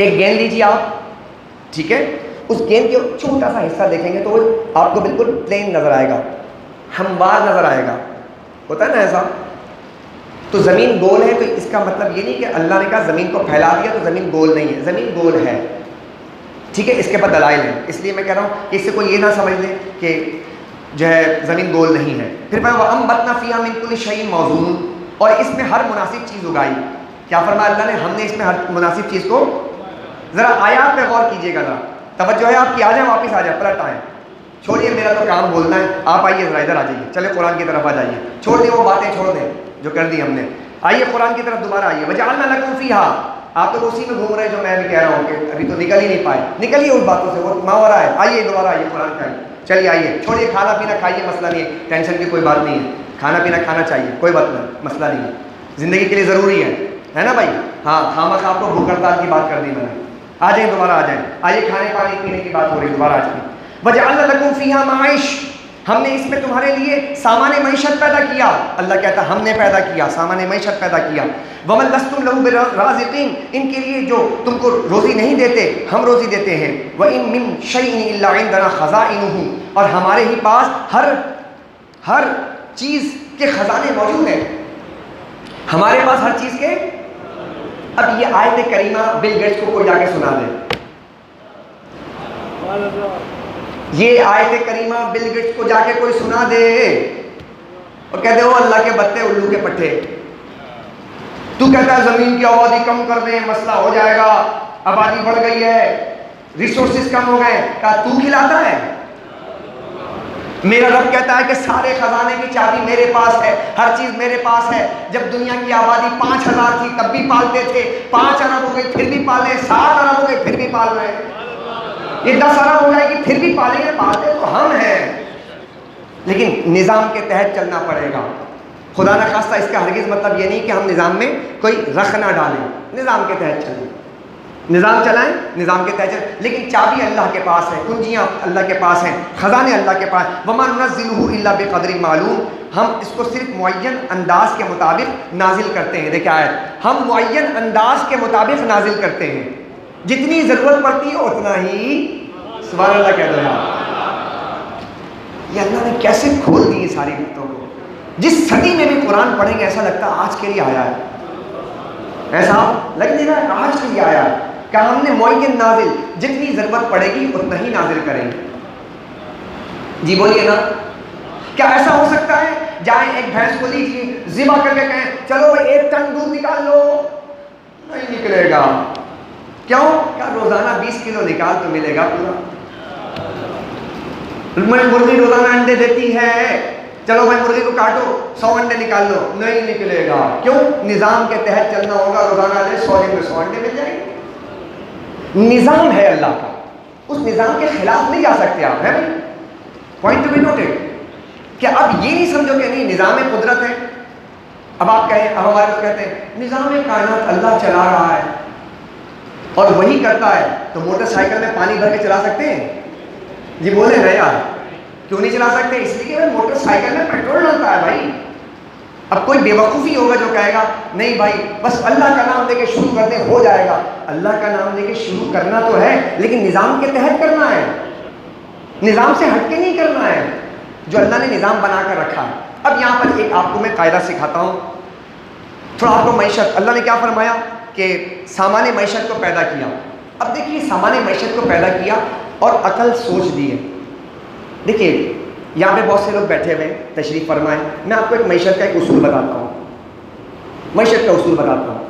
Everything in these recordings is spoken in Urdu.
ایک گیند لیجیے آپ، ٹھیک ہے، اس گیند کے چھوٹا سا حصہ دیکھیں گے تو وہ آپ کو بالکل پلین نظر آئے گا، ہموار نظر آئے گا، ہوتا ہے نا ایسا؟ تو زمین گول ہے، تو اس کا مطلب یہ نہیں کہ اللہ نے کہا زمین کو پھیلا دیا تو زمین گول نہیں ہے، زمین گول ہے، ٹھیک ہے، اس کے بعد دلائل ہیں، اس لیے میں کہہ رہا ہوں کہ اس سے کوئی یہ نہ سمجھ لے کہ جو ہے زمین گول نہیں ہے۔ پھر میں وَأَنبَتْنَا فِيهَا مِن كُلِّ شَيْءٍ مَوْزُونٍ، اور اس میں ہر مناسب چیز اگائی۔ کیا فرمایا اللہ نے؟ ہم نے اس میں ہر مناسب چیز کو، ذرا آیات پہ غور کیجیے گا، ذرا توجہ ہے آپ کی، آ جائیں واپس آ جائیں، پلٹ آئیں، چھوڑیے میرا تو کام بولنا ہے، آپ آئیے ذرا ادھر آ جائیے، چلے قرآن کی طرف آ جائیے، چھوڑ دیں وہ باتیں، چھوڑ دیں جو کر دی ہم نے، آئیے قرآن کی طرف دوبارہ آئیے۔ وَجَعَلْنَا لَكُمْ فِيهَا، آپ تو اسی میں گھوم رہے ہیں جو میں بھی کہہ رہا ہوں کہ ابھی تو نکل ہی نہیں پائے، نکلیے ان باتوں سے، وہ ماورا ہے، آئیے دوبارہ آئیے قرآن کا، چلیے آئیے، چھوڑیے کھانا پینا کھائیے، مسئلہ نہیں ہے، ٹینشن کی کوئی بات نہیں ہے، کھانا پینا کھانا چاہیے، کوئی بات نہیں، مسئلہ نہیں ہے، زندگی کے لیے ضروری ہے نا بھائی؟ ہاں، خامخواہ آپ کو بھوک ہڑتال کی بات کر دی میں نے، آ جائیں دوبارہ آ جائیں، آئیے کھانے پانی پینے کی بات ہو رہی ہے، دوبارہ آ جائیں۔ وَجَعَلْنَا لَكُمْ فِيهَا مَعَائِشَ، ہم نے اس میں تمہارے لیے سامان معیشت پیدا کیا، اللہ کہتا ہے ہم نے پیدا کیا، سامان معیشت پیدا کیا۔ وَمَن لَسْتُمْ لَهُ بِرَازِقِينَ، ان کے لیے جو تم کو روزی نہیں دیتے ہم روزی دیتے ہیں۔ وَإِن مِّن شَيْءٍ إِلَّا عِندَنَا خَزَائِنُهُ، اور ہمارے ہی پاس ہر چیز کے خزانے موجود ہیں، ہمارے پاس ہر چیز کے۔ اب یہ آیت کریمہ بل گیٹس کو کوئی جا کے سنا دے، یہ آیت کریمہ بل گیٹس کو جا کے کوئی سنا دے اور کہتے ہو اللہ کے بتے الو کے پٹھے، تو کہتا ہے زمین کی آبادی کم کر دیں مسئلہ ہو جائے گا، آبادی بڑھ گئی ہے، ریسورسز کم ہو گئے، کہا تو کھلاتا ہے؟ میرا رب کہتا ہے کہ سارے خزانے کی چابی میرے پاس ہے، ہر چیز میرے پاس ہے۔ جب دنیا کی آبادی 5,000 تھی تب بھی پالتے تھے، 5 ارب ہو گئی پھر بھی پال رہے، 7 ارب ہو گئی پھر بھی پال رہے، یہ 10 ارب ہو جائے گی پھر بھی پالیں گے، پالتے تو ہم ہیں، لیکن نظام کے تحت چلنا پڑے گا۔ خدا نہ خواستہ اس کا ہرگز مطلب یہ نہیں کہ ہم نظام میں کوئی رخ نہ ڈالیں، نظام کے تحت چلیں، نظام چلائیں، نظام کے تحت چلیں، لیکن چابی اللہ کے پاس ہے، کنجیاں اللہ کے پاس ہیں، خزانے اللہ کے پاس۔ وَمَا نُنَزِّلُهُ إِلَّا بِقَدْرٍ مَعْلُومٍ، ہم اس کو صرف معین انداز کے مطابق نازل کرتے ہیں۔ دیکھیں آیت، ہم معین انداز کے مطابق نازل کرتے ہیں، جتنی ضرورت پڑتی ہے اتنا ہی، سبحان اللہ کہہ دو یار، یہ اللہ نے کیسے کھول دی ساری باتوں کو۔ جس صدی میں بھی قرآن پڑھیں گے ایسا لگتا ہے آج کے لیے آیا ہے، ایسا لگ نہیں رہا ہے آج کے لیے آیا ہے، کہ ہم نے معین نازل، جتنی ضرورت پڑے گی اتنا ہی نازل کریں گے۔ جی بولیے نا، کیا ایسا ہو سکتا ہے جائیں ایک بھینس کو لیجیے ذبح کر کے کہیں چلو 1 ٹن دودھ نکال لو، نہیں نکلے گا، کیوں؟ کیا روزانہ 20 کلو نکال تو ملے گا پورا، مرغی روزانہ انڈے دیتی ہے، چلو بھائی مرغی کو کاٹو 100 انڈے نکال لو، نہیں نکلے گا، کیوں؟ نظام کے تحت چلنا ہوگا، روزانہ دے 100 دن میں 100 انڈے مل جائیں گے، نظام ہے اللہ کا، اس نظام کے خلاف نہیں جا سکتے آپ، ہے بھائی، پوائنٹ ٹو بی نوٹڈ، کہ اب یہ نہیں سمجھو کہ نہیں نظام قدرت ہے، اب آپ کہیں، اب ہمارے لوگ کہتے ہیں نظام کائنات اللہ چلا رہا ہے اور وہی کرتا ہے، تو موٹر سائیکل میں پانی بھر کے چلا سکتے ہیں؟ جی بولے نا یار، کیوں نہیں چلا سکتے؟ اس لیے کہ موٹر سائیکل میں پیٹرول ڈالتا ہے بھائی۔ اب کوئی بے وقوفی ہوگا جو کہے گا نہیں بھائی بس اللہ کا نام لے کے شروع کر دیں ہو جائے گا، اللہ کا نام لے کے شروع کرنا تو ہے لیکن نظام کے تحت کرنا ہے، نظام سے ہٹ کے نہیں کرنا ہے جو اللہ نے نظام بنا کر رکھا ہے۔ اب یہاں پر ایک آپ کو میں قاعدہ سکھاتا ہوں، تھوڑا آپ کو معیشت، اللہ نے کیا فرمایا کہ سامان معیشت کو پیدا کیا۔ اب دیکھیے سامان معیشت کو پیدا کیا اور عقل سوچ دی ہے۔ دیکھیے یہاں پہ بہت سے لوگ بیٹھے ہوئے ہیں، تشریف فرمائیں، میں آپ کو ایک معیشت کا ایک اصول بتاتا ہوں، معیشت کا اصول بتاتا ہوں۔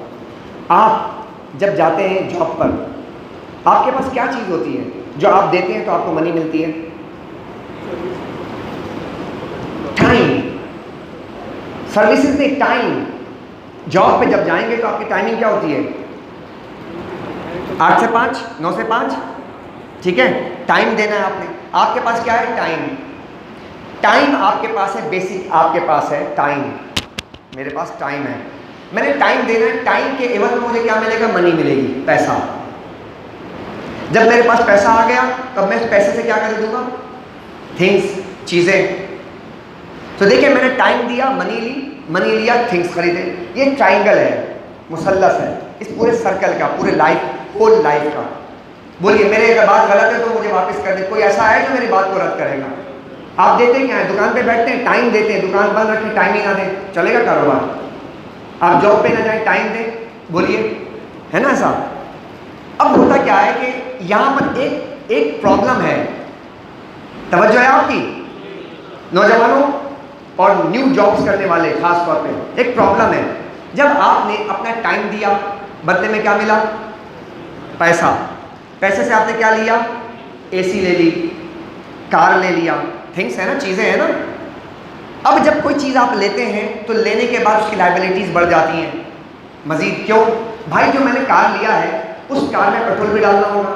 آپ جب جاتے ہیں جاب پر، آپ کے پاس کیا چیز ہوتی ہے جو آپ دیتے ہیں تو آپ کو منی ملتی ہے؟ ٹائم، سروسز نہیں، ٹائم۔ جاب پہ جب جائیں گے تو آپ کی ٹائمنگ کیا ہوتی ہے؟ 8 سے 5، 9 سے 5، ٹھیک ہے، ٹائم دینا ہے آپ نے، آپ کے پاس کیا ہے؟ ٹائم۔ ٹائم آپ کے پاس ہے، بیسک آپ کے پاس ہے ٹائم، میرے پاس ٹائم ہے، میں نے ٹائم دینا ہے، ٹائم کے عوض میں مجھے کیا ملے گا؟ منی ملے گی، پیسہ۔ جب میرے پاس پیسہ آ گیا تب میں اس پیسے سے کیا کر دوں گا؟ تھنگس، چیزیں۔ تو دیکھیں میں نے ٹائم دیا، منی لی، منی لیا، تھنگس خریدے، یہ ٹرائنگل ہے، مثلث ہے، اس پورے سرکل کا، پورے لائف فل لائف کا. بولیے میرے اگر بات غلط ہے تو مجھے واپس کر دیں. کوئی ایسا ہے جو میری بات کو رد کرے گا؟ آپ دیتے کیا ہیں؟ دکان پہ بیٹھتے ہیں ٹائم دیتے ہیں, دکان بند رکھیں ٹائم ہی نہ دیں, چلے گا کاروبار؟ آپ جاب پہ نہ جائیں ٹائم دیں, بولیے ہے نا ایسا؟ اب ہوتا کیا ہے کہ یہاں پر ایک پرابلم ہے, توجہ ہے آپ کی نوجوانوں اور نیو جابس کرنے والے خاص طور پہ, ایک پرابلم ہے. جب آپ نے اپنا ٹائم دیا بدلے میں کیا ملا؟ پیسہ. پیسے سے آپ نے کیا لیا؟ اے سی لے لی, کار لے لیا, تھنگس ہے نا, چیزیں ہیں نا. اب جب کوئی چیز آپ لیتے ہیں تو لینے کے بعد اس کی لائبلٹیز بڑھ جاتی ہیں مزید. کیوں بھائی؟ جو میں نے کار لیا ہے اس کار میں پیٹرول بھی ڈالنا ہوگا,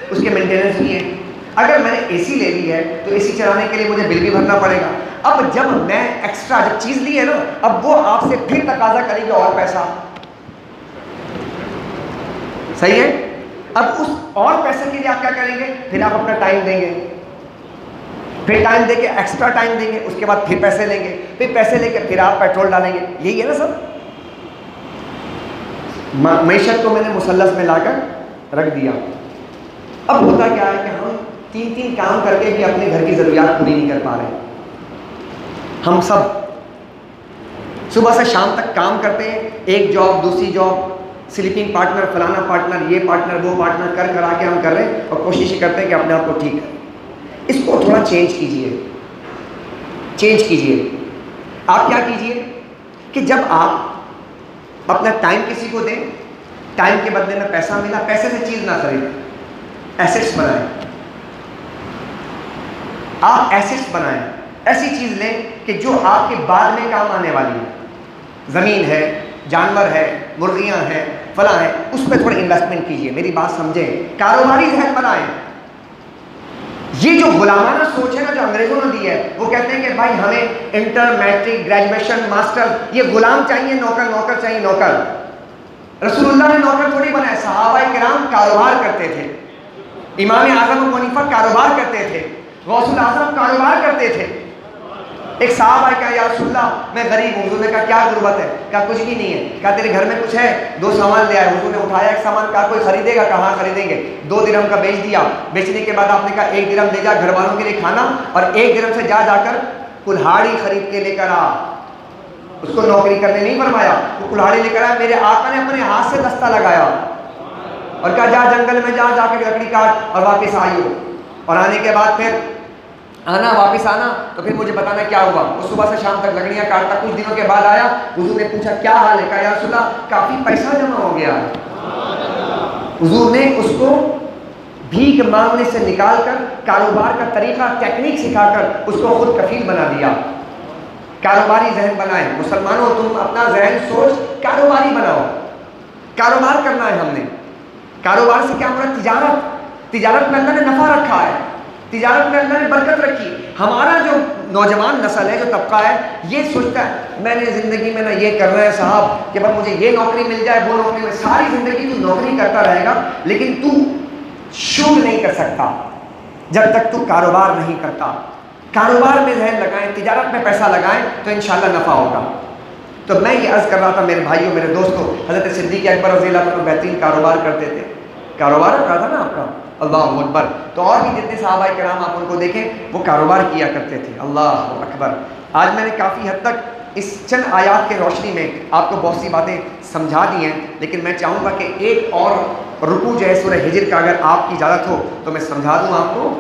اس کے مینٹیننس بھی ہے. اگر میں نے اے سی لے لی ہے تو اے سی چلانے کے لیے مجھے بل بھی بھرنا پڑے گا. اب جب میں ایکسٹرا جب چیز لی ہے نا, اب وہ آپ سے پھر تقاضا کرے گی اور پیسہ. صحیح ہے؟ اب اس اور پیسے کے لیے آپ کیا کریں گے؟ پھر آپ اپنا ٹائم دیں گے, پھر ٹائم دے کے ایکسٹرا ٹائم دیں گے, اس کے بعد پھر پیسے لیں گے, پھر پیسے لے کے پھر آپ پیٹرول ڈالیں گے. یہی ہے نا سب. معیشت کو میں نے مثلث میں لا کر رکھ دیا. اب ہوتا کیا ہے کہ ہم 3 کام کر کے بھی اپنے گھر کی ضروریات پوری نہیں کر پا رہے. ہم سب صبح سے شام تک کام کرتے ہیں, ایک جاب دوسری جاب, سلیپنگ پارٹنر فلانا پارٹنر یہ پارٹنر وہ پارٹنر کر آ کے ہم کر رہے ہیں اور کوشش کرتے ہیں کہ اپنے آپ کو ٹھیک کریں. اس کو تھوڑا چینج کیجئے, چینج کیجئے. آپ کیا کیجئے کہ جب آپ اپنا ٹائم کسی کو دیں, ٹائم کے بدلے میں پیسہ ملا, پیسے سے چیز نہ خریدیں, ایسیٹس بنائیں. آپ ایسیٹس بنائیں, ایسی چیز لیں کہ جو آپ کے بعد میں کام آنے والی ہے. زمین ہے, جانور ہے, مرغیاں ہیں, فلاں ہے, اس پہ تھوڑا انویسٹمنٹ کیجئے. میری بات سمجھیں, کاروباری ذہن بنائیں. یہ جو غلامانہ سوچ ہے نا جو انگریزوں نے دی ہے, وہ کہتے ہیں کہ بھائی ہمیں انٹر, میٹرک, گریجویشن, ماسٹر, یہ غلام چاہیے, نوکر, نوکر چاہیے نوکر. رسول اللہ نے نوکر تھوڑی بنائے, صحابہ کرام کاروبار کرتے تھے. امام اعظم ابو حنیفہ کاروبار کرتے تھے, غوث الاعظم کاروبار کرتے تھے. ایک صحابہ کہا یا رسول اللہ میں غریب ہوں. حضور نے کہا کیا غربت ہے؟ کہا کچھ بھی نہیں ہے. کہا تیرے گھر میں کچھ ہے؟ 2 سامان لے آئے. حضور نے اٹھایا ایک سامان, کہا کوئی خریدے گا؟ کہا ہاں خریدیں گے. 2 درہم کا بیچ دیا. بیچنے کے بعد آپ نے کہا 1 درہم لے جا گھر والوں کے لیے کھانا, اور 1 درہم سے جا کر کلہاڑی خرید کے لے کر آ. اس کو نوکری کرنے نہیں فرمایا, وہ کلہاڑی لے کر آیا. میرے آقا نے اپنے ہاتھ سے دستہ لگایا اور کہا جا جنگل میں جا کے لکڑی کاٹ اور واپس آئیو. اور آنے کے بعد پھر آنا, واپس آنا تو پھر مجھے بتانا کیا ہوا. وہ صبح سے شام تک لکڑیاں کاٹتا. کچھ دنوں کے بعد آیا, حضور نے پوچھا کیا حال ہے؟ کہا یا رسول اللہ کافی پیسہ جمع ہو گیا. حضور نے اس کو بھیک مانگنے سے نکال کر کاروبار کا طریقہ, ٹیکنیک سکھا کر اس کو خود کفیل بنا دیا. کاروباری ذہن بنائیں. مسلمانوں تم اپنا ذہن سوچ کاروباری بناؤ. کاروبار کرنا ہے ہم نے. کاروبار سے کیا مراد؟ تجارت. تجارت میں اللہ نے نفع رکھا ہے, تجارت میں اللہ نے برکت رکھی. ہمارا جو نوجوان نسل ہے, جو طبقہ ہے, یہ سوچتا ہے میں نے زندگی میں نہ یہ کرنا ہے صاحب کہ بس مجھے یہ نوکری مل جائے, وہ نوکری میں. ساری زندگی تو نوکری کرتا رہے گا لیکن تو شروع نہیں کر سکتا جب تک تو کاروبار نہیں کرتا. کاروبار میں ذہن لگائیں, تجارت میں پیسہ لگائیں تو انشاءاللہ نفع ہوگا. تو میں یہ عرض کر رہا تھا میرے بھائیوں, میرے دوستوں, حضرت صدیق اکبر رضی اللہ عنہ بہترین کاروبار کرتے تھے. کاروبار کہا تھا نا آپ کا, اللہ اکبر. تو اور بھی جتنے صحابہ کرام آپ ان کو دیکھیں وہ کاروبار کیا کرتے تھے. اللہ اکبر. آج میں نے کافی حد تک اس چند آیات کے روشنی میں آپ کو بہت سی باتیں سمجھا دی ہیں, لیکن میں چاہوں گا کہ ایک اور رکوع جو ہے سورہ ہجر کا اگر آپ کی اجازت ہو تو میں سمجھا دوں آپ کو.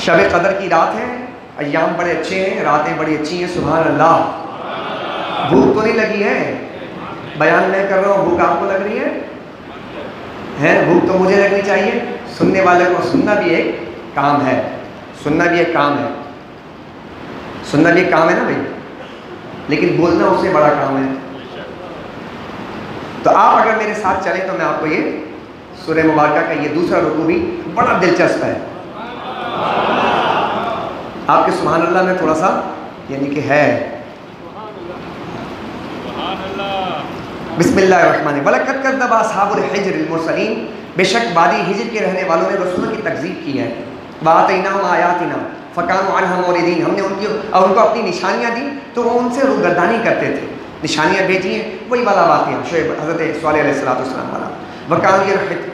شب قدر کی رات ہے, ایام بڑے اچھے ہیں, راتیں بڑی اچھی ہیں. سبحان اللہ. بھوک تو نہیں لگی ہے؟ بیان میں کر رہا ہوں, بھوک آپ کو لگ رہی ہے؟ بھوک تو مجھے لگنی چاہیے. سننے والے کو سننا بھی ایک کام ہے, سننا بھی ایک کام ہے, سننا بھی ایک کام ہے نا بھائی, لیکن بولنا اس سے بڑا کام ہے. تو آپ اگر میرے ساتھ چلیں تو میں آپ کو یہ سورہ مبارکہ کا یہ دوسرا رکوع بھی بڑا دلچسپ ہے. آپ کے سبحان اللہ میں تھوڑا سا یعنی کہ ہے. بسم اللہ الرحمن الرحیم. وَلَقَدْ كَذَّبَ أَصْحَابُ الْحِجْرِ الْمُرْسَلِينَ. بے شک وادی ہجر کے رہنے والوں نے رسولوں کی تکذیب کی ہے. وَآتَيْنَاهُمْ آيَاتِنَا فَكَانُوا عَنْهَا مُعْرِضِينَ. ہم نے ان کو اپنی نشانیاں دی تو وہ ان سے روگردانی کرتے تھے. نشانیاں بھیجی ہیں، وہی والا واقعہ شعیب حضرت صالح علیہ السلام والا. وَكَانُوا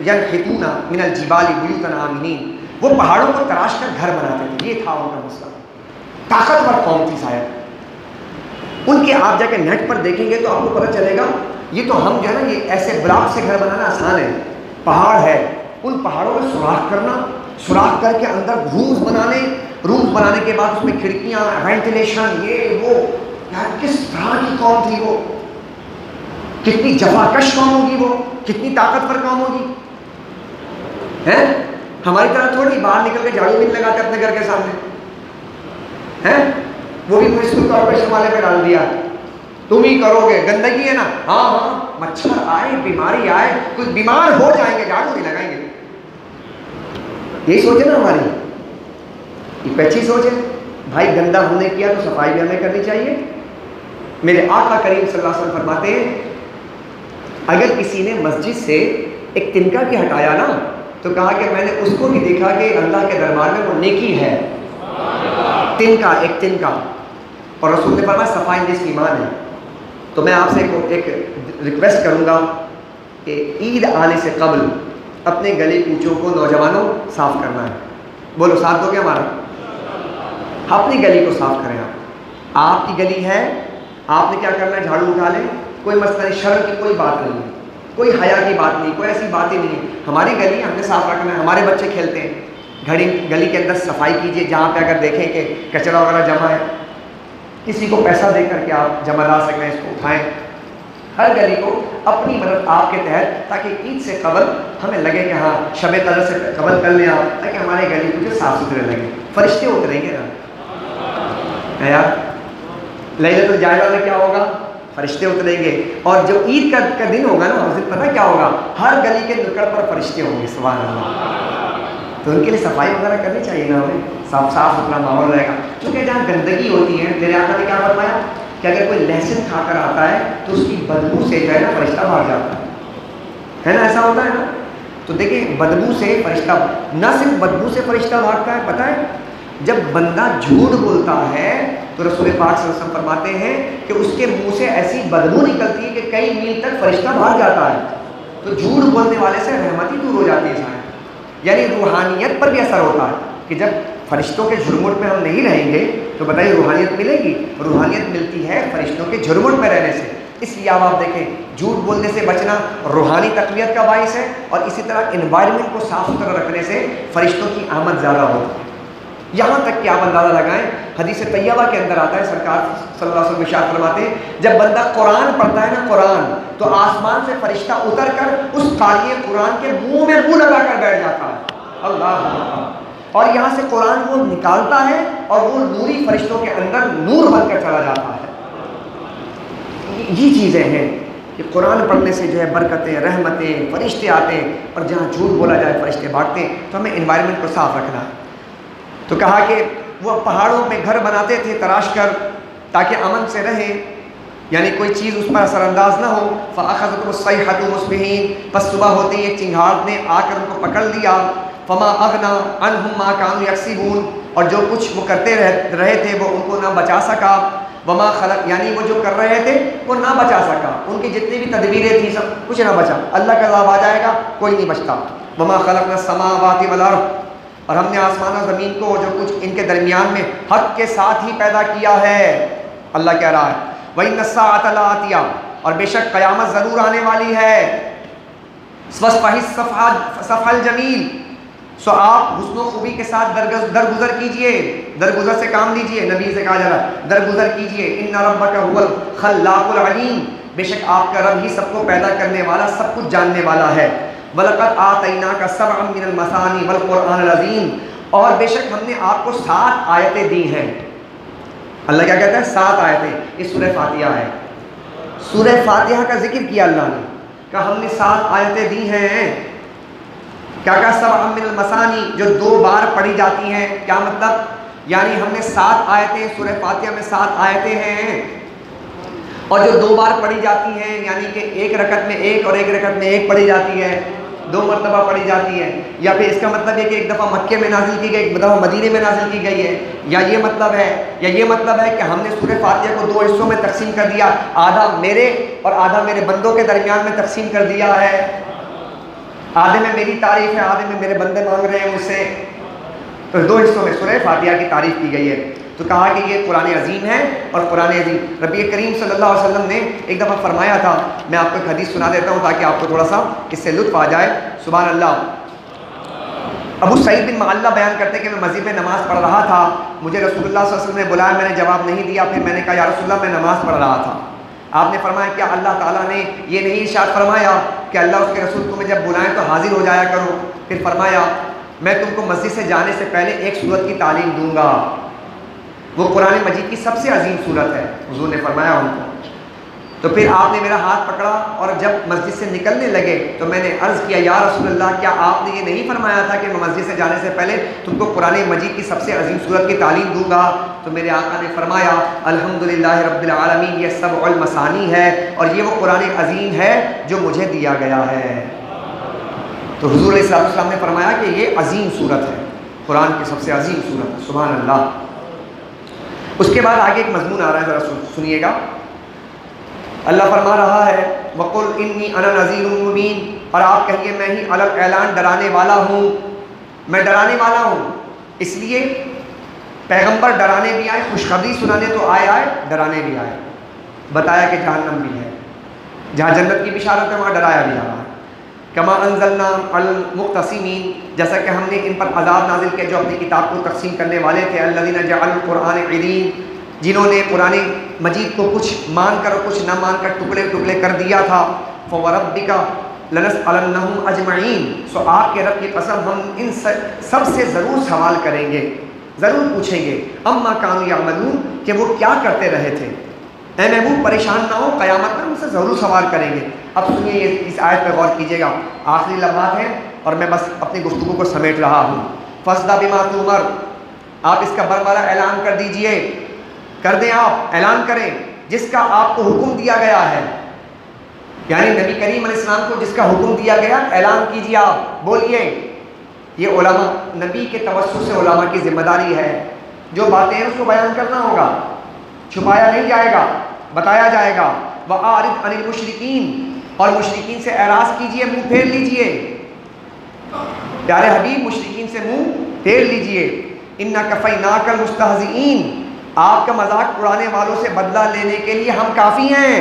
يَنْحِتُونَ مِنَ الْجِبَالِ بُيُوتًا آمِنِينَ، وہ پہاڑوں کو تراش کر گھر بناتے تھے. یہ تھا ان کا مسئلہ. طاقتور قوم تھی شاید. ان کے آپ جا کے نیٹ پر دیکھیں گے تو آپ کو پتہ چلے گا یہ تو ہم جو ہے نا یہ ایسے بلاک سے گھر بنانا آسان ہے. پہاڑ ہے، ان پہاڑوں میں سوراخ کرنا، سوراخ کر کے اندر رومز بنانے کے بعد اس میں کھڑکیاں، وینٹیلیشن، یہ وہ. یار کس طرح کی قوم تھی وہ، کتنی جفاکش قوم ہوگی وہ، کتنی طاقتور قوم ہوگی. ہیں ہماری طرح تھوڑی باہر نکل کے جھاڑو بھی نہیں لگاتے اپنے گھر کے سامنے. ہیں وہ بھی میونسپل کارپوریشن والے پہ ڈال دیا، تم ہی کرو گے، گندگی ہے نا. ہاں مچھر آئے، بیماری آئے، کچھ بیمار ہو جائیں گے، جھاڑو نہیں لگائیں گے. یہی سوچ ہے نا ہماری، یہ اچھی سوچ ہے. بھائی گندا ہم نے کیا تو صفائی بھی ہمیں کرنی چاہیے. میرے آقا کریم صلی اللہ علیہ وسلم فرماتے ہیں اگر کسی نے مسجد سے ایک تنکا بھی ہٹایا نا تو کہا کہ میں نے اس کو بھی دیکھا کہ اللہ کے دربار میں وہ نیکی ہے. تنکا، ایک تنکا. اور رسول نے فرمایا صفائی جس ایمان ہے. تو میں آپ سے ایک ریکویسٹ کروں گا کہ عید آنے سے قبل اپنے گلی کوچوں کو نوجوانوں صاف کرنا ہے. بولو ساتھ دو گے ہمارا؟ اپنی گلی کو صاف کریں. آپ کی گلی ہے، آپ نے کیا کرنا ہے، جھاڑو اٹھا لیں. کوئی مسئلہ نہیں، شرم کی کوئی بات نہیں ہے، کوئی حیا کی بات نہیں، کوئی ایسی بات ہی نہیں. ہماری گلی ہم نے صاف رکھنا ہے. ہمارے بچے کھیلتے ہیں، گلی کے اندر صفائی کیجیے. جہاں پہ اگر دیکھیں کہ کچرا وغیرہ جمع ہے، کسی کو پیسہ دے کر کے آپ جمع لا سکیں، اس کو اٹھائیں. ہر گلی کو اپنی مدد آپ کے تحت، تاکہ عید سے قبل ہمیں لگے کہ ہاں شب قدر سے قبل کر لیں آپ، تاکہ ہمارے گلی کو صاف ستھرے لگے. فرشتے اتریں گے نا یار. لیلۃ الجائزہ میں کیا ہوگا؟ فرشتے اتریں گے. اور جو عید کا دن ہوگا نا اس دن پتہ کیا ہوگا؟ ہر گلی کے نکڑ پر فرشتے ہوں گے. سبحان اللہ. تو ان کے لیے صفائی وغیرہ کرنی چاہیے نا ہمیں. صاف ستھرا ماحول رہے گا. کیونکہ جہاں گندگی ہوتی ہے، میرے آقا نے کیا فرمایا کہ اگر کوئی لہسن کھا کر آتا ہے تو اس کی بدبو سے جو ہے نا فرشتہ بھاگ جاتا ہے نا. ایسا ہوتا ہے نا. تو دیکھیں بدبو سے فرشتہ، نہ صرف بدبو سے فرشتہ بھاگتا ہے، پتہ ہے جب بندہ جھوٹ بولتا ہے تو رسول پاک صلی اللہ علیہ وسلم فرماتے ہیں کہ اس کے منہ سے ایسی بدبو نکلتی ہے کہ کئی میل تک فرشتہ بھاگ جاتا ہے. تو جھوٹ بولنے والے سے رحمت ہی دور ہو جاتی ہے. یعنی روحانیت پر بھی اثر ہوتا ہے کہ جب فرشتوں کے جھرمٹ میں ہم نہیں رہیں گے تو بتائیے روحانیت ملے گی؟ روحانیت ملتی ہے فرشتوں کے جھرمٹ میں رہنے سے. اس لیے اب آپ دیکھیں جھوٹ بولنے سے بچنا روحانی تقویت کا باعث ہے، اور اسی طرح انوائرمنٹ کو صاف ستھرا رکھنے سے فرشتوں کی آمد زیادہ ہوتی ہے. یہاں تک کہ آپ اندازہ لگائیں، حدیث طیبہ کے اندر آتا ہے، سرکار صلی اللہ علیہ وسلم ارشاد فرماتے ہیں جب بندہ قرآن پڑھتا ہے نا، قرآن، تو آسمان سے فرشتہ اتر کر اس قاری قرآن کے منہ میں منہ لگا کر بیٹھ جاتا ہے. اللہ. اور یہاں سے قرآن وہ نکالتا ہے اور وہ نوری فرشتوں کے اندر نور بن کر چلا جاتا ہے. یہ چیزیں ہیں کہ قرآن پڑھنے سے جو ہے برکتیں، رحمتیں، فرشتے آتے ہیں، اور جہاں جھوٹ بولا جائے فرشتے بھاگتے ہیں. تو ہمیں انوائرمنٹ کو صاف رکھنا ہے. تو کہا کہ وہ پہاڑوں میں گھر بناتے تھے تراش کر تاکہ امن سے رہیں، یعنی کوئی چیز اس پر اثر انداز نہ ہو. فَأَخَذَتْهُمُ الصَّيْحَةُ مُصْبِحِينَ، پس صبح ہوتے ہی ایک چنگھاڑ نے آ کر ان کو پکڑ لیا. فَمَا أَغْنَىٰ عَنْهُمْ مَا كَانُوا يَكْسِبُونَ، اور جو کچھ وہ کرتے رہے تھے وہ ان کو نہ بچا سکا. وَمَا خَلَقَ، یعنی وہ جو کر رہے تھے وہ نہ بچا سکا. ان کی جتنی بھی تدبیریں تھیں سب کچھ نہ بچا. اللہ کا عذاب آ جائے گا، کوئی نہیں بچتا. وَمَا خَلَقْنَا السَّمَاوَاتِ وَالْأَرْضَ، اور ہم نے آسمان اور زمین کو جو کچھ ان کے درمیان میں حق کے ساتھ ہی پیدا کیا ہے. اللہ کہہ رہا ہے وَإِنَّ السَّاعَةَ لَآتِيَةٌ، اور بے شک قیامت ضرور آنے والی ہے. فَاصْفَحِ الصَّفْحَ الْجَمِيلَ، سو آپ حسن و خوبی کے ساتھ درگزر کیجئے، درگزر سے کام لیجئے. نبی سے کہا جا رہا ہے درگزر کیجئے. إِنَّ رَبَّكَ هُوَ الْخَلَّاقُ الْعَلِيمُ، بے شک آپ کا رب ہی سب کو پیدا کرنے والا، سب کچھ جاننے والا ہے. وَلَقَدْ آتَيْنَاكَ سَبْعًا مِّنَ الْمَثَانِي وَالْقُرْآنِ الْعَظِيمِ، اور بے شک ہم نے آپ کو 7 آیتیں دی ہیں. اللہ کیا کہتا ہے؟ 7 آیتیں. یہ سورہ فاتحہ ہے. سورہ فاتحہ کا ذکر کیا اللہ نے، کہ ہم نے 7 آیتیں دی ہیں. کیا کہا؟ سبعًا من المثانی، جو 2 بار پڑھی جاتی ہیں. کیا مطلب؟ یعنی ہم نے 7 آیتیں، سورہ فاتحہ میں 7 آیتیں ہیں، اور جو 2 بار پڑھی جاتی ہیں، یعنی کہ ایک رکعت میں ایک اور ایک رکعت میں ایک پڑھی جاتی ہے. 2 مرتبہ پڑھی جاتی ہے، یا پھر اس کا مطلب ہے کہ ایک دفعہ مکے میں نازل کی گئی، ایک دفعہ مدینے میں نازل کی گئی ہے، یا یہ مطلب ہے کہ ہم نے سورہ فاتحہ کو 2 حصوں میں تقسیم کر دیا، آدھا میرے اور آدھا میرے بندوں کے درمیان میں تقسیم کر دیا ہے، آدھے میں میری تعریف ہے، آدھے میں میرے بندے مانگ رہے ہیں مجھ سے، تو 2 حصوں میں سورہ فاتحہ کی تعریف کی گئی ہے۔ تو کہا کہ یہ قرآن عظیم ہے، اور قرآن عظیم نبی کریم صلی اللہ علیہ وسلم نے ایک دفعہ فرمایا تھا، میں آپ کو ایک حدیث سنا دیتا ہوں تاکہ آپ کو تھوڑا سا اس سے لطف آ جائے، سبحان اللہ۔ ابو سعید بن معلّہ بیان کرتے ہیں کہ میں مسجد میں نماز پڑھ رہا تھا، مجھے رسول اللہ صلی اللہ علیہ وسلم نے بلایا، میں نے جواب نہیں دیا، پھر میں نے کہا یا رسول اللہ میں نماز پڑھ رہا تھا۔ آپ نے فرمایا کیا اللہ تعالیٰ نے یہ نہیں ارشاد فرمایا کہ اللہ اس کے رسول تمہیں جب بلائیں تو حاضر ہو جایا کرو؟ پھر فرمایا میں تم کو مسجد سے جانے سے پہلے ایک سورت کی تعلیم دوں گا، وہ قرآن مجید کی سب سے عظیم سورت ہے، حضور نے فرمایا ان کو۔ تو پھر آپ نے میرا ہاتھ پکڑا، اور جب مسجد سے نکلنے لگے تو میں نے عرض کیا یا رسول اللہ کیا آپ نے یہ نہیں فرمایا تھا کہ میں مسجد سے جانے سے پہلے تم کو قرآن مجید کی سب سے عظیم سورت کی تعلیم دوں گا؟ تو میرے آقا نے فرمایا الحمدللہ رب العالمین، یہ سبع المثانی ہے، اور یہ وہ قرآن عظیم ہے جو مجھے دیا گیا ہے۔ تو حضور علیہ السلام نے فرمایا کہ یہ عظیم سورت ہے، قرآن کی سب سے عظیم سورت ہے، سبحان اللہ۔ اس کے بعد آگے ایک مضمون آ رہا ہے، ذرا سنیے گا۔ اللہ فرما رہا ہے وَقُلْ إِنِّي أَنَا نَذِيرٌ مُّبِينٌ، اور آپ کہیے میں ہی الگ اعلان ڈرانے والا ہوں، میں ڈرانے والا ہوں۔ اس لیے پیغمبر ڈرانے بھی آئے، خوشخبری سنانے تو آئے ڈرانے بھی آئے، بتایا کہ جہنم بھی ہے، جہاں جنت کی بشارت ہے وہاں ڈرایا بھی جا رہا ہے۔ کما انزلنا علی المقتسمین، جیسا کہ ہم نے ان پر عذاب نازل کیا جو اپنی کتاب کو تقسیم کرنے والے تھے، الذین جعلوا القرآن عضین، جنہوں نے قرآن مجید کو کچھ مان کر اور کچھ نہ مان کر ٹکڑے ٹکڑے کر دیا تھا۔ فوربک لنسألنہم اجمعین، سو آپ کے رب کی قسم ہم ان سب سے ضرور سوال کریں گے، ضرور پوچھیں گے، اما کانوا یعملون، کہ وہ کیا کرتے رہے تھے۔ اے محبوب پریشان نہ ہو، قیامت میں ہم سے ضرور سوال کریں گے۔ اب سنیے اس آیت پہ غور کیجیے گا، آخری لمحات ہیں اور میں بس اپنی گفتگو کو سمیٹ رہا ہوں۔ فاصدع بما تؤمر، آپ اس کا برملا اعلان کر دیجئے، کر دیں، آپ اعلان کریں جس کا آپ کو حکم دیا گیا ہے، یعنی نبی کریم علیہ السلام کو جس کا حکم دیا گیا اعلان کیجیے، آپ بولیے۔ یہ علماء، نبی کے توسط سے علماء کی ذمہ داری ہے، جو باتیں ہیں اس کو بیان کرنا ہوگا، چھپایا نہیں جائے گا، بتایا جائے گا۔ وَأَعْرِضْ عَنِ الْمُشْرِكِينَ، اور مشرکین سے اعراض کیجئے، منہ پھیر لیجئے، پیارے حبیب مشرکین سے منہ پھیر لیجئے۔ إِنَّا كَفَيْنَاكَ الْمُسْتَهْزِئِينَ، آپ کا مذاق اڑانے والوں سے بدلہ لینے کے لیے ہم کافی ہیں۔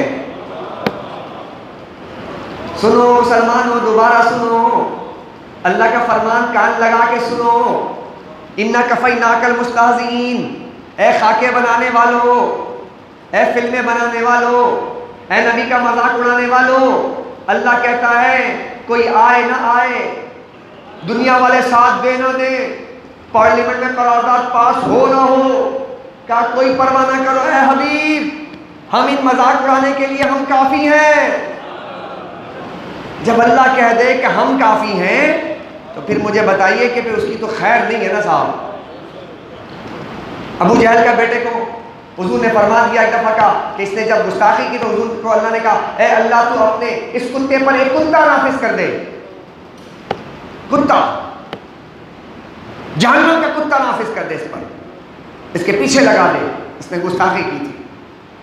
سنو مسلمانوں، دوبارہ سنو، اللہ کا فرمان کان لگا کے سنو۔ إِنَّا كَفَيْنَاكَ الْمُسْتَهْزِئِينَ، اے خاکے بنانے والوں، اے فلمیں بنانے والوں، اے نبی کا مذاق اڑانے والوں، اللہ کہتا ہے کوئی آئے نہ آئے، دنیا والے ساتھ دے نہ دے، پارلیمنٹ میں قرارداد پاس ہو نہ ہو، کیا کوئی پرواہ نہ کرو اے حبیب، ہم ان مذاق اڑانے کے لیے ہم کافی ہیں۔ جب اللہ کہہ دے کہ ہم کافی ہیں تو پھر مجھے بتائیے کہ پھر اس کی تو خیر نہیں ہے نا صاحب۔ ابو جہل کا بیٹے کو حضور نے فرما دیا ایک دفعہ کا کہ اس نے جب گستاخی کی تو حضور کو اللہ نے کہا اے اللہ تو اپنے اس کتے پر ایک کتا نافذ کر دے، کتا، جہنم کا کتا نافذ کر دے اس پر، اس کے پیچھے لگا دے، اس نے گستاخی کی تھی۔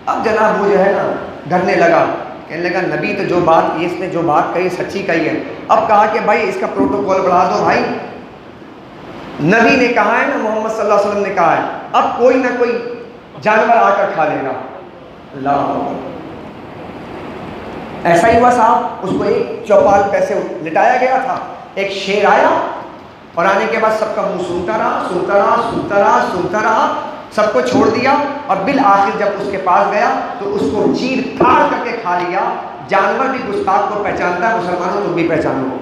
اب جناب وہ جو ہے نا ڈرنے لگا، کہنے لگا نبی تو جو بات اس نے جو بات کہی سچی کہی ہے۔ اب کہا کہ بھائی اس کا پروٹوکول بڑھا دو، بھائی نبی نے کہا ہے نا، محمد صلی اللہ علیہ وسلم نے کہا ہے، اب کوئی نہ کوئی جانور آ کر کھا لے گا۔ اللہ ایسا ہی ہوا صاحب، اس کو ایک چوپال پیسے لٹایا گیا تھا، ایک شیر آیا اور آنے کے بعد سب کا منہ سنتا رہا، سنتا رہا، سنتا رہا، سنتا رہا، سب کو چھوڑ دیا، اور بالآخر جب اس کے پاس گیا تو اس کو چیر پھاڑ کر کے کھا لیا۔ جانور بھی گستاخ کو پہچانتا ہے، مسلمانوں تم بھی پہچانو،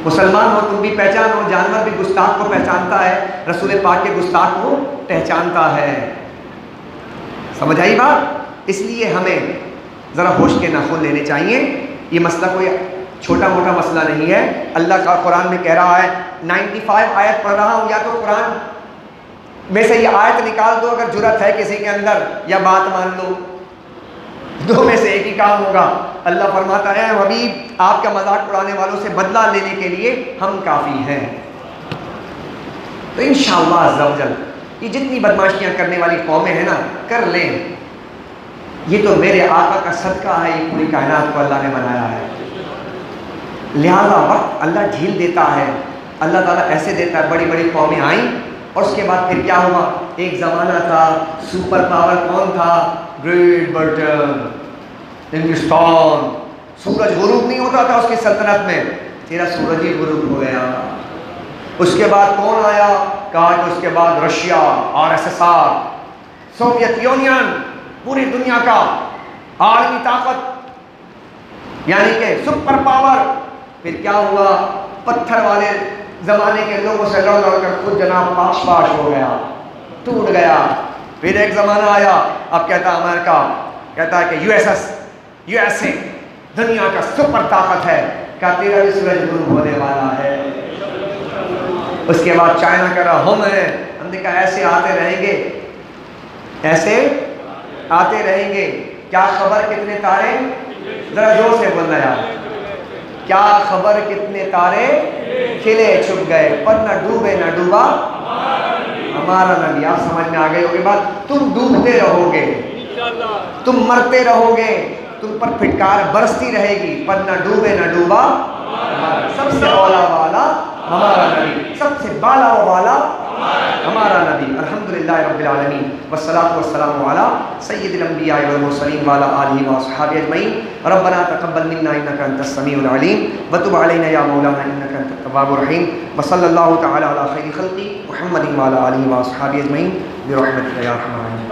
مسلمان ہو تم بھی پہچانو، جانور بھی گستاخ کو پہچانتا ہے، رسول پاک کے گستاخ کو پہچانتا ہے۔ سمجھ آئی بات؟ اس لیے ہمیں ذرا ہوش کے ناخن لینے چاہیے۔ یہ مسئلہ کوئی چھوٹا موٹا مسئلہ نہیں ہے، اللہ کا قرآن میں کہہ رہا ہے، 95 آیت پڑھ رہا ہوں، یا تو قرآن میں سے یہ آیت نکال دو اگر جرت ہے کسی کے اندر، یا بات مان لو۔ دو میں سے ایک ہی کام ہوگا. اللہ فرماتا ہے حبیب آپ کا مذاق اڑانے والوں سے بدلہ لینے کے لیے ہم کافی ہیں. تو انشاءاللہ عز و جل یہ جتنی بدماشیاں کرنے والی قومیں ہیں نا کر لیں. یہ تو میرے آقا کا صدقہ ہے, یہ پوری کائنات کو اللہ نے بنایا ہے. لہذا وقت اللہ ڈھیل دیتا ہے, اللہ تعالیٰ ایسے دیتا ہے. بڑی بڑی قومیں آئیں اور اس کے بعد پھر کیا ہوا؟ ایک زمانہ تھا سپر پاور کون تھا؟ Great Britain, Hindustan. سورج غروب نہیں ہوتا تھا اس کی سلطنت میں, تیرا سورج ہی غروب ہو گیا. اس کے بعد کون آیا؟ کہا کہ اس کے بعد رشیا, RSSR, سوویت یونین, پوری دنیا کا عالمی طاقت یعنی کہ سپر پاور. پھر کیا ہوا؟ پتھر والے زمانے کے لوگوں سے لڑ لڑ کر خود جناب پاش پاش ہو گیا, ٹوٹ گیا. پھر ایک زمانہ آیا, اب کہتا ہے امریکہ, کہتا ہے کہ USA دنیا کا سپر طاقت ہے, کہا تیرا بھی سورج غروب ہونے والا ہے. اس کے بعد چائنا کہہ رہا ہم ہیں, ہم نے کہا ایسے آتے رہیں گے, ایسے آتے رہیں گے. کیا خبر کتنے تارے, ذرا زور سے بولنا یار, کیا خبر کتنے تارے کھلے چھپ گئے, پر نہ ڈوبے نہ ڈوبا ہمارا نبی. آپ سمجھ میں آ گئی ہوگی بات. تم ڈوبتے رہو گے, تم مرتے رہو گے, تم پر پھٹکار برستی رہے گی, پر نہ ڈوبے نہ ڈوبا. سب سے اولا والا ہمارا نبی, سب سے بالا والا ہمارا نبی. الحمدللہ رب العالمین, والصلاة والسلام علی سید الانبیاء والمرسلین وعلی آلہ واصحابہ اجمعین. ربنا تقبل منا انک انت السمیع العلیم وتب علینا یا مولانا انک انت التواب الرحیم. وصلی اللہ تعالی علی خیر خلقہ محمد وعلی آلہ واصحابہ اجمعین برحمتک یا ارحم الراحمین.